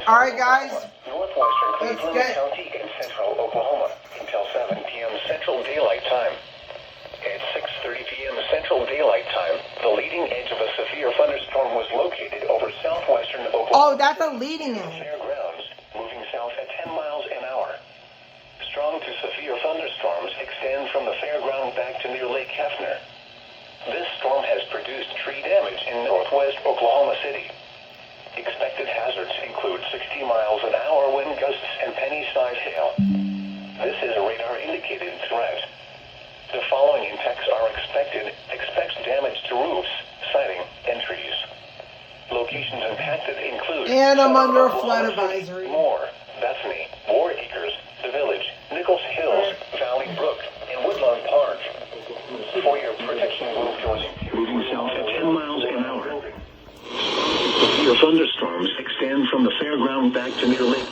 Alright guys, Northwestern let's Cleveland get... County in central Oklahoma until 7 p.m. Central Daylight Time. At 6:30 p.m. Central Daylight Time, the leading edge of a severe thunderstorm was located over southwestern Oklahoma. Oh, that's a leading edge. Fairgrounds, moving south at 10 miles an hour. Strong to severe thunderstorms extend from the fairground back to near Lake Hefner. This storm has produced tree damage in northwest Oklahoma City. Expected hazards include 60 miles an hour wind gusts and penny-sized hail. This is a radar-indicated threat. The following impacts are expected. Expect damage to roofs, siding, and trees. Locations impacted include... And I'm under a flood advisory. Moore, Bethany, War Acres, The Village, Nichols Hills, Valley Brook, and Woodlawn Park. For your protection, moving south at 10 miles an hour. Severe thunderstorms extend from the fairground back to near Lake.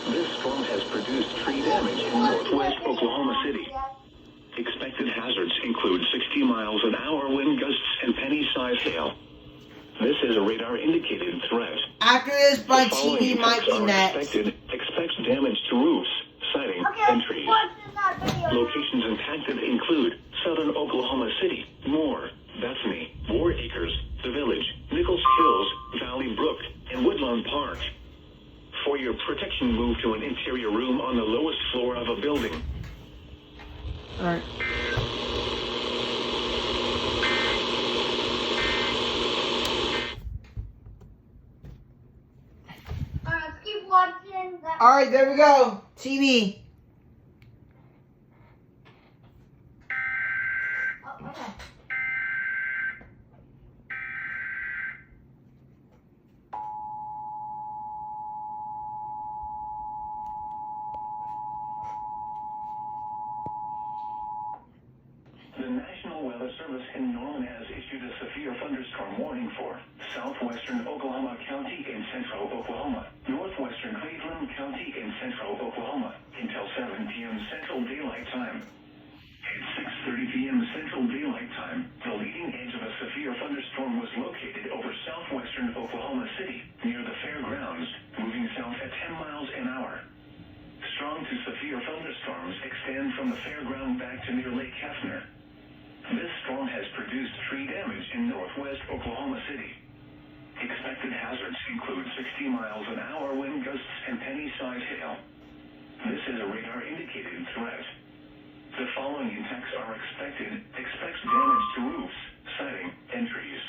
This storm has produced tree damage in northwest Oklahoma City. Expected hazards include 60 miles an hour wind gusts and penny-sized hail. This is a radar-indicated threat. After this, my TV might be next. Expect damage to roofs, siding, and trees. Locations impacted include southern Oklahoma City, Moore, Bethany, War Acres, The Village, Nichols Hills, Valley Brook, and Woodlawn Park. For your protection, move to an interior room on the lowest floor of a building. Alright. Keep watching that. Alright, there we go. TV. Oh, okay. The National Weather Service in Norman has issued a severe thunderstorm warning for southwestern Oklahoma County in central Oklahoma, northwestern Cleveland County in central Oklahoma until 7 p.m. Central Daylight Time. At 6:30 p.m. Central Daylight Time, the leading edge of a severe thunderstorm was located over southwestern Oklahoma City near the fairgrounds, moving south at 10 miles an hour. Strong to severe thunderstorms extend from the fairground back to near Lake Hefner. This storm has produced tree damage in northwest Oklahoma City. Expected hazards include 60 miles an hour wind gusts and penny-sized hail. This is a radar-indicated threat. The following impacts are expected. Expect damage to roofs, siding, and trees.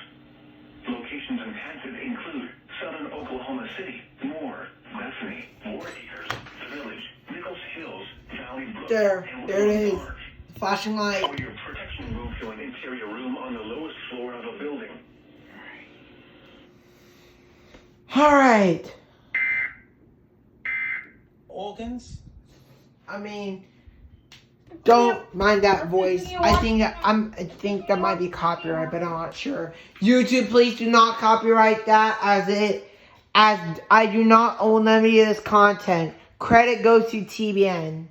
Locations impacted include southern Oklahoma City, Moore, Bethany, War Acres, The Village, Nichols Hills, Valley Brook, There and it is. Woodlawn Park. Flashing light. For your protection, move to an interior room on the lowest floor of a building. Alright. Organs? I mean, don't mind that voice. I think that might be copyright, but I'm not sure. YouTube, please do not copyright that as I do not own any of this content. Credit goes to TBN.